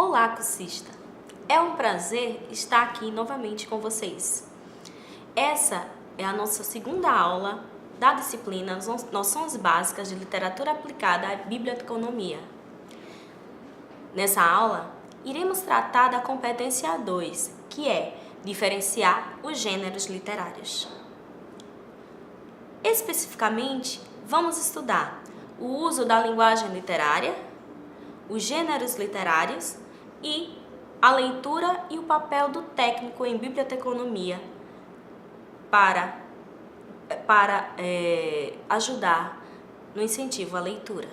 Olá, cursista! É um prazer estar aqui novamente com vocês. Essa é a nossa segunda aula da disciplina Noções Básicas de Literatura Aplicada à Biblioteconomia. Nessa aula, iremos tratar da competência 2, que é diferenciar os gêneros literários. Especificamente, vamos estudar o uso da linguagem literária, os gêneros literários e a leitura e o papel do técnico em biblioteconomia para ajudar no incentivo à leitura.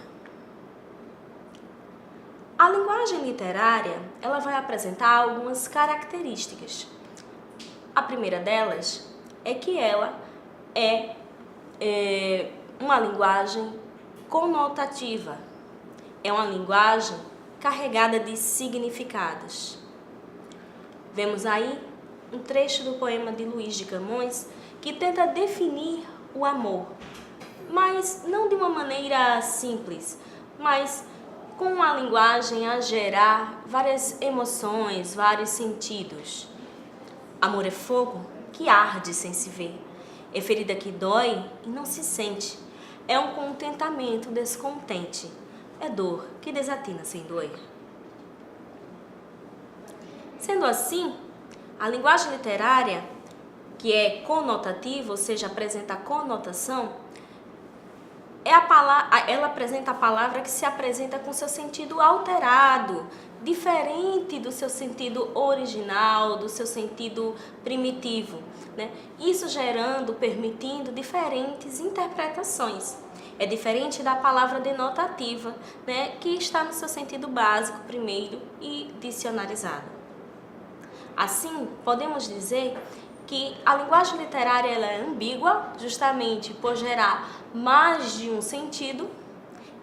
A linguagem literária, ela vai apresentar algumas características. A primeira delas é que ela é uma linguagem conotativa. É uma linguagem carregada de significados. Vemos aí um trecho do poema de Luís de Camões que tenta definir o amor, mas não de uma maneira simples, mas com uma linguagem a gerar várias emoções, vários sentidos. Amor é fogo que arde sem se ver, é ferida que dói e não se sente, é um contentamento descontente, é dor que desatina sem doer. Sendo assim, a linguagem literária, que é conotativa, ou seja, apresenta conotação, ela apresenta a palavra que se apresenta com seu sentido alterado, diferente do seu sentido original, do seu sentido primitivo, né? Isso permitindo diferentes interpretações. É diferente da palavra denotativa, né, que está no seu sentido básico primeiro e dicionarizado. Assim, podemos dizer que a linguagem literária ela é ambígua, justamente por gerar mais de um sentido,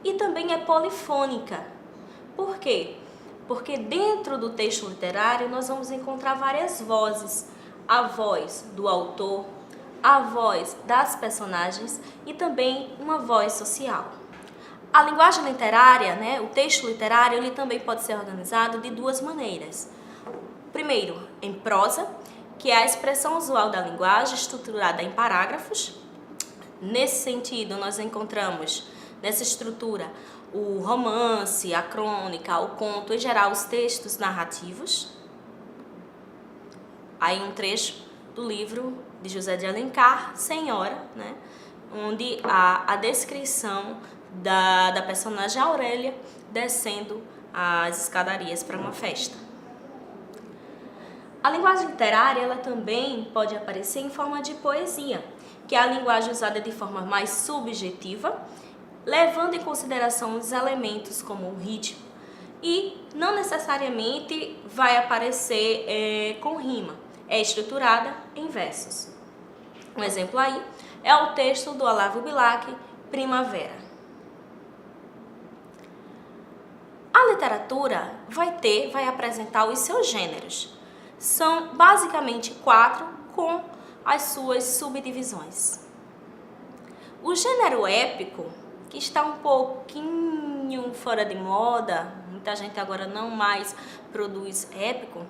e também é polifônica. Por quê? Porque dentro do texto literário nós vamos encontrar várias vozes. A voz do autor, a voz das personagens e também uma voz social. A linguagem literária, né, o texto literário, ele também pode ser organizado de duas maneiras. Primeiro, em prosa, que é a expressão usual da linguagem estruturada em parágrafos. Nesse sentido, nós encontramos nessa estrutura o romance, a crônica, o conto, em geral, os textos narrativos. Aí um trecho do livro de José de Alencar, Senhora, né, onde há a descrição da personagem Aurélia descendo as escadarias para uma festa. A linguagem literária ela também pode aparecer em forma de poesia, que é a linguagem usada de forma mais subjetiva, levando em consideração os elementos como o ritmo, e não necessariamente vai aparecer com rima, é estruturada em versos. Um exemplo aí é o texto do Olavo Bilac, Primavera. A literatura vai apresentar os seus gêneros. São basicamente 4 com as suas subdivisões. O gênero épico, que está um pouquinho fora de moda, muita gente agora não mais produz épico,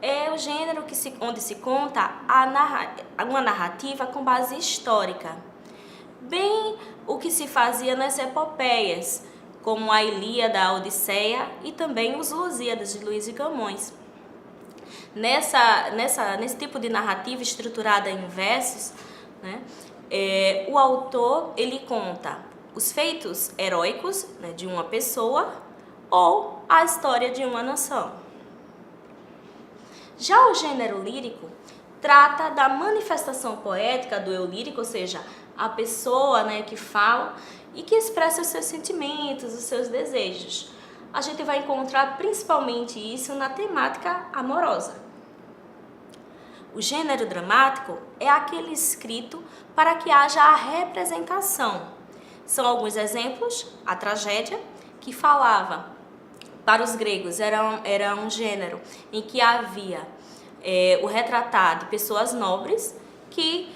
é o gênero onde se conta uma narrativa com base histórica. Bem o que se fazia nas epopeias, como a Ilíada, a Odisseia e também os Lusíadas de Luís de Camões. Nesse tipo de narrativa estruturada em versos, né, o autor ele conta os feitos heróicos, né, de uma pessoa ou a história de uma nação. Já o gênero lírico trata da manifestação poética do eu lírico, ou seja, a pessoa, né, que fala e que expressa os seus sentimentos, os seus desejos. A gente vai encontrar principalmente isso na temática amorosa. O gênero dramático é aquele escrito para que haja a representação. São alguns exemplos: a tragédia, que falava, para os gregos, era um gênero em que havia o retratado pessoas nobres que,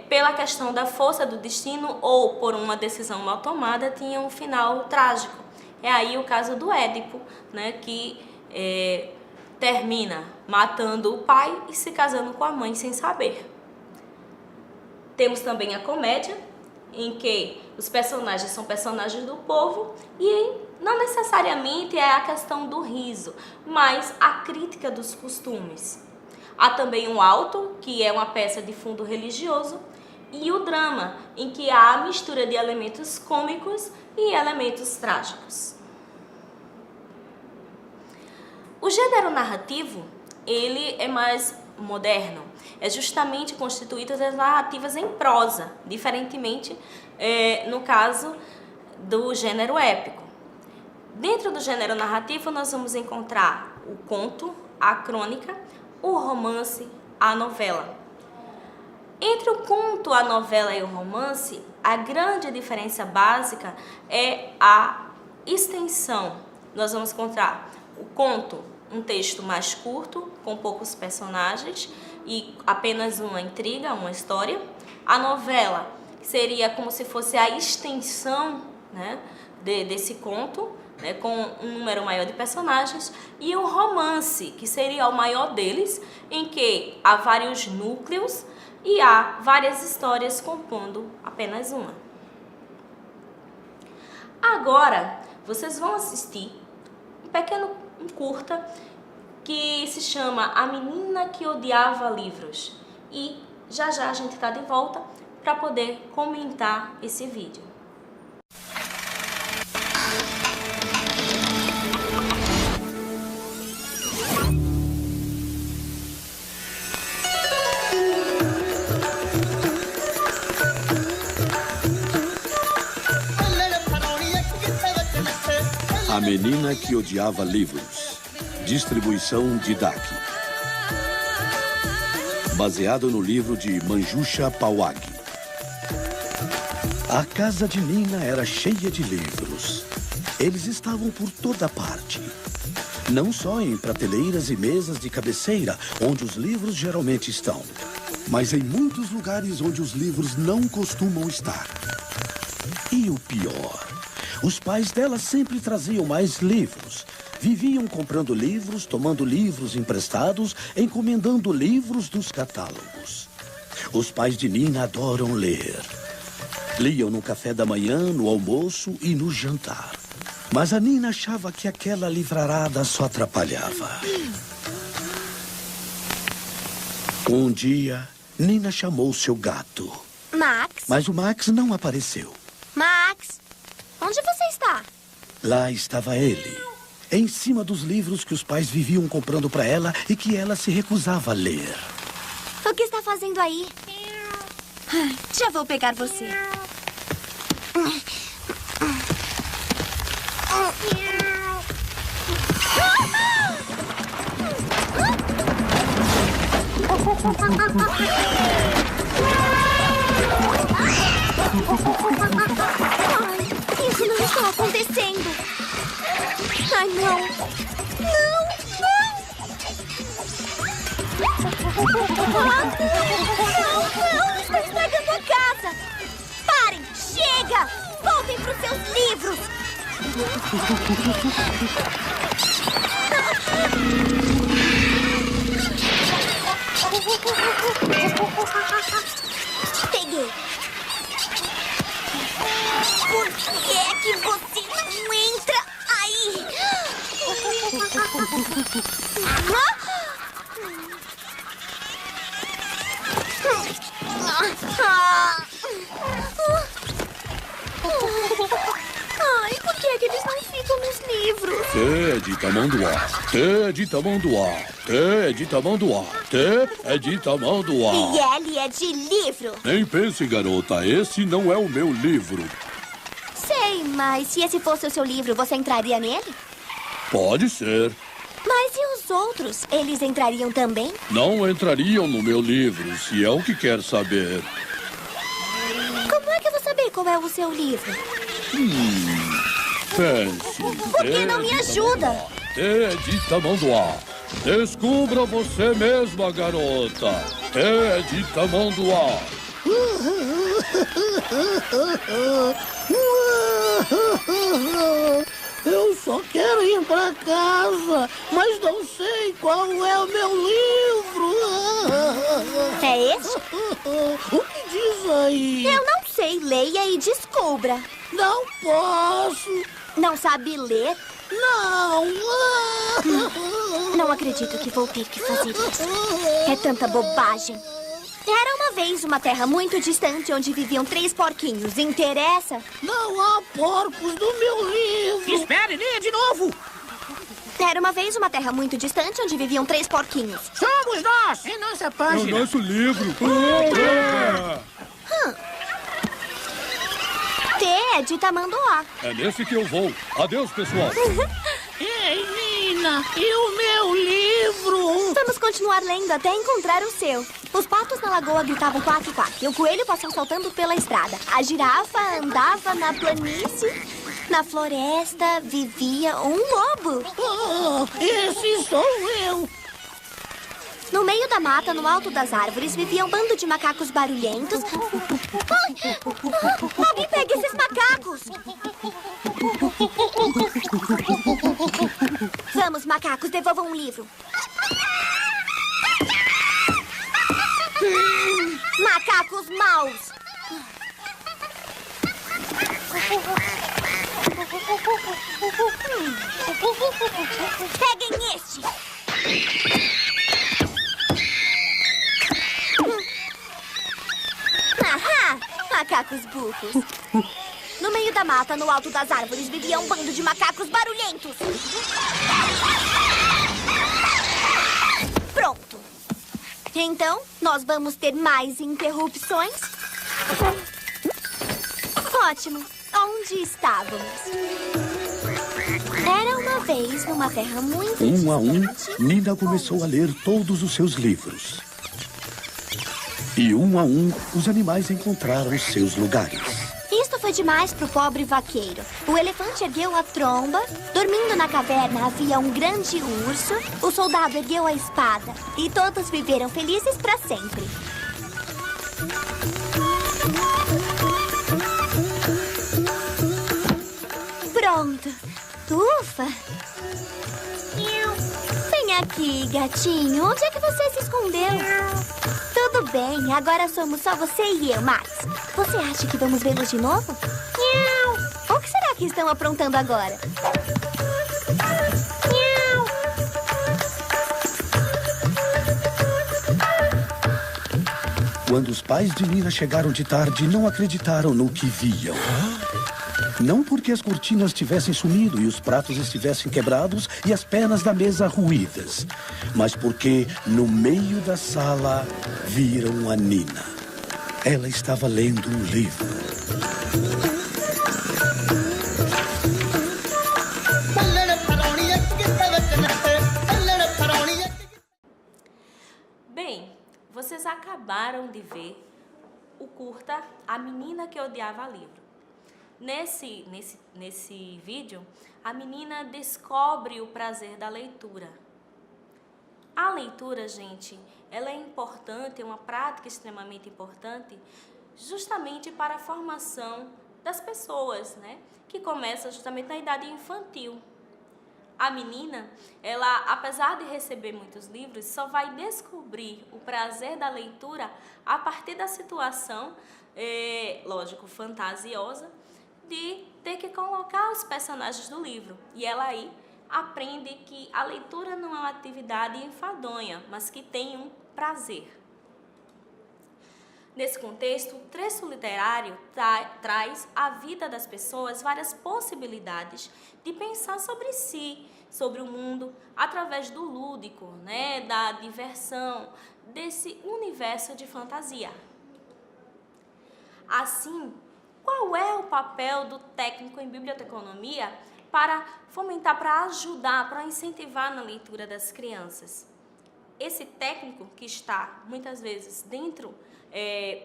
pela questão da força do destino ou por uma decisão mal tomada, tinham um final trágico. É aí o caso do Édipo, né, que termina matando o pai e se casando com a mãe sem saber. Temos também a comédia, em que os personagens são personagens do povo e não necessariamente é a questão do riso, mas a crítica dos costumes. Há também o auto, que é uma peça de fundo religioso, e o drama, em que há a mistura de elementos cômicos e elementos trágicos. O gênero narrativo, ele é mais moderno, é justamente constituído das narrativas em prosa, diferentemente no caso do gênero épico. Dentro do gênero narrativo, nós vamos encontrar o conto, a crônica, o romance, a novela. Entre o conto, a novela e o romance, a grande diferença básica é a extensão. Nós vamos encontrar o conto, um texto mais curto, com poucos personagens e apenas uma intriga, uma história. A novela seria como se fosse a extensão, né, desse conto, né, com um número maior de personagens. E o romance, que seria o maior deles, em que há vários núcleos e há várias histórias compondo apenas uma. Agora, vocês vão assistir um curta que se chama A Menina que Odiava Livros. E já a gente está de volta para poder comentar esse vídeo. A Menina que Odiava Livros. Distribuição Didac. Baseado no livro de Manjusha Pawag. A casa de Nina era cheia de livros. Eles estavam por toda parte. Não só em prateleiras e mesas de cabeceira, onde os livros geralmente estão, mas em muitos lugares onde os livros não costumam estar. E o pior, os pais dela sempre traziam mais livros. Viviam comprando livros, tomando livros emprestados, encomendando livros dos catálogos. Os pais de Nina adoram ler. Liam no café da manhã, no almoço e no jantar. Mas a Nina achava que aquela livrarada só atrapalhava. Um dia, Nina chamou seu gato. Max? Mas o Max não apareceu. Max, onde você está? Lá estava ele, em cima dos livros que os pais viviam comprando para ela e que ela se recusava a ler. O que está fazendo aí? Já vou pegar você. Ai, isso não está acontecendo. Ai, não. Não, não. Não, está estragando a casa. Parem, chega. Voltem para os seus livros. Peguei. Por que é que você não entra aí? Ai, por que é que eles não ficam nos livros? T de tamanduá, T de tamanduá, T de tamanduá, T é de tamanduá. E L é de livro. Nem pense, garota, esse não é o meu livro. Sei, mas se esse fosse o seu livro, você entraria nele? Pode ser. Mas e os outros? Eles entrariam também? Não entrariam no meu livro, se é o que quer saber. Como é que eu vou saber qual é o seu livro? Pense. Por que não me ajuda? T de tamanduá. Descubra você mesma, garota. T de tamanduá. só quero ir pra casa, mas não sei qual é o meu livro. É esse? O que diz aí? Eu não sei. Leia e descubra. Não posso. Não sabe ler? Não. Não acredito que vou ter que fazer isso. É tanta bobagem. Era uma vez uma terra muito distante onde viviam 3 porquinhos. Interessa? Não há porcos no meu livro. Espere, leia de novo. Era uma vez uma terra muito distante onde viviam 3 porquinhos. Somos nós. Em nossa página. É o nosso livro. T é de tamanduá. É nesse que eu vou. Adeus, pessoal. Ei, Nina, e o meu livro? Vamos continuar lendo até encontrar o seu. Os patos na lagoa gritavam quack, quack. E o coelho passou saltando pela estrada. A girafa andava na planície. Na floresta vivia um lobo. Esse sou eu. No meio da mata, no alto das árvores, vivia um bando de macacos barulhentos. Ai! Alguém pegue esses macacos! Vamos, macacos, devolvam um livro. Macacos maus! Peguem este! Ahá! Macacos burros. No meio da mata, no alto das árvores, vivia um bando de macacos barulhentos. Pronto. Então, nós vamos ter mais interrupções? Ótimo. Onde estávamos? Era uma vez numa terra muito Um a um, distante. Nina começou a ler todos os seus livros. E um a um, os animais encontraram seus lugares. Isto foi demais pro pobre vaqueiro. O elefante ergueu a tromba. Dormindo na caverna havia um grande urso. O soldado ergueu a espada. E todos viveram felizes para sempre. Pronto. Ufa. Vem aqui, gatinho. Onde é que você se escondeu? Tudo bem, agora somos só você e eu, Max. Você acha que vamos vê-los de novo? O que será que estão aprontando agora? Quando os pais de Nina chegaram de tarde, não acreditaram no que viam. Não porque as cortinas tivessem sumido e os pratos estivessem quebrados e as pernas da mesa ruídas, mas porque, no meio da sala, viram a Nina. Ela estava lendo um livro. Bem, vocês acabaram de ver o curta A Menina que Odiava Livro. Nesse vídeo, a menina descobre o prazer da leitura. A leitura, gente, ela é importante, é uma prática extremamente importante, justamente para a formação das pessoas, né? Que começa justamente na idade infantil. A menina, ela, apesar de receber muitos livros, só vai descobrir o prazer da leitura a partir da situação, lógico, fantasiosa, de ter que colocar os personagens do livro. E ela aí aprende que a leitura não é uma atividade enfadonha, mas que tem um prazer. Nesse contexto, o trecho literário traz à vida das pessoas várias possibilidades de pensar sobre si, sobre o mundo, através do lúdico, né, da diversão, desse universo de fantasia. Assim, qual é o papel do técnico em biblioteconomia para fomentar, para ajudar, para incentivar na leitura das crianças? Esse técnico que está, muitas vezes,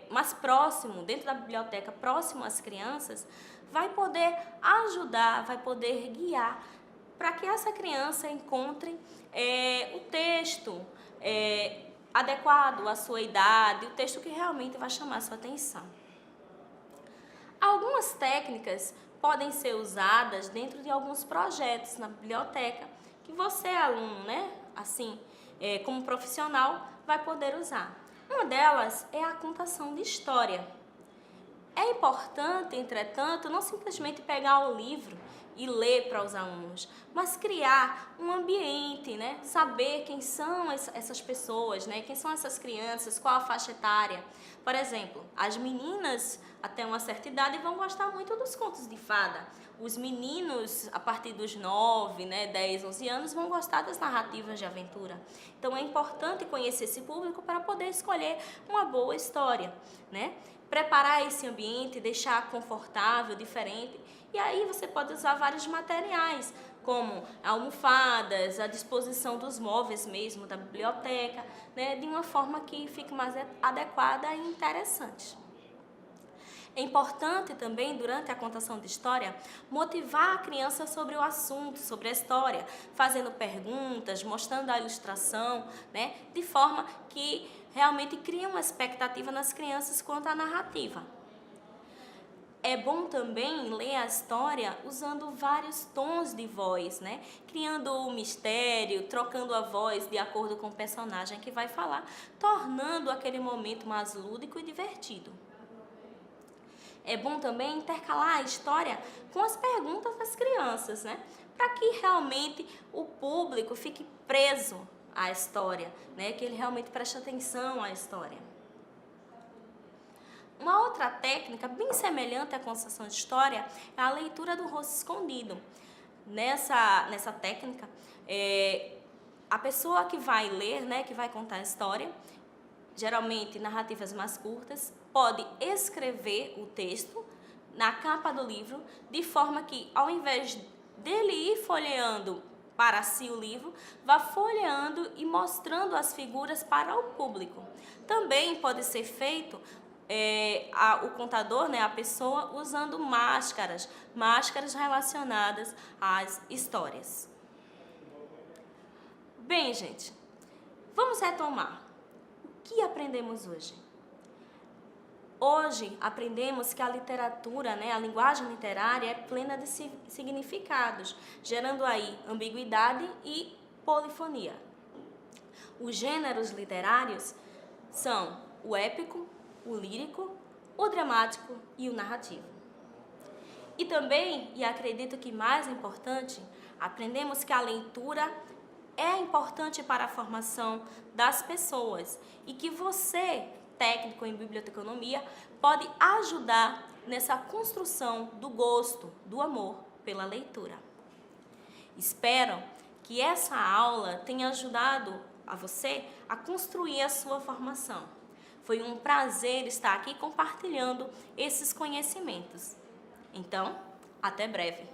mais próximo, dentro da biblioteca, próximo às crianças, vai poder ajudar, vai poder guiar para que essa criança encontre o texto adequado à sua idade, o texto que realmente vai chamar a sua atenção. Algumas técnicas podem ser usadas dentro de alguns projetos na biblioteca que você, aluno, né, assim, como profissional, vai poder usar. Uma delas é a contação de história. É importante, entretanto, não simplesmente pegar o livro e ler para os alunos, mas criar um ambiente, né? Saber quem são essas pessoas, né? Quem são essas crianças, qual a faixa etária. Por exemplo, as meninas até uma certa idade vão gostar muito dos contos de fada. Os meninos, a partir dos 9, né, 10, 11 anos, vão gostar das narrativas de aventura. Então é importante conhecer esse público para poder escolher uma boa história, né? Preparar esse ambiente, deixar confortável, diferente. E aí você pode usar vários materiais, como almofadas, a disposição dos móveis mesmo da biblioteca, né, de uma forma que fique mais adequada e interessante. É importante também, durante a contação de história, motivar a criança sobre o assunto, sobre a história, fazendo perguntas, mostrando a ilustração, né, de forma que realmente cria uma expectativa nas crianças quanto à narrativa. É bom também ler a história usando vários tons de voz, né? Criando o mistério, trocando a voz de acordo com o personagem que vai falar, tornando aquele momento mais lúdico e divertido. É bom também intercalar a história com as perguntas das crianças, né? Para que realmente o público fique preso à história, né? Que ele realmente preste atenção à história. Uma outra técnica bem semelhante à contação de história é a leitura do rosto escondido. Nessa técnica, a pessoa que vai ler, né, que vai contar a história, geralmente narrativas mais curtas, pode escrever o texto na capa do livro, de forma que, ao invés dele ir folheando para si o livro, vá folheando e mostrando as figuras para o público. Também pode ser feito o contador, né, a pessoa, usando máscaras relacionadas às histórias. Bem, gente, vamos retomar. O que aprendemos hoje? Hoje aprendemos que a literatura, né, a linguagem literária é plena de significados, gerando aí ambiguidade e polifonia. Os gêneros literários são o épico, o lírico, o dramático e o narrativo. E também, e acredito que mais importante, aprendemos que a leitura é importante para a formação das pessoas e que você, técnico em biblioteconomia, pode ajudar nessa construção do gosto, do amor pela leitura. Espero que essa aula tenha ajudado a você a construir a sua formação. Foi um prazer estar aqui compartilhando esses conhecimentos. Então, até breve!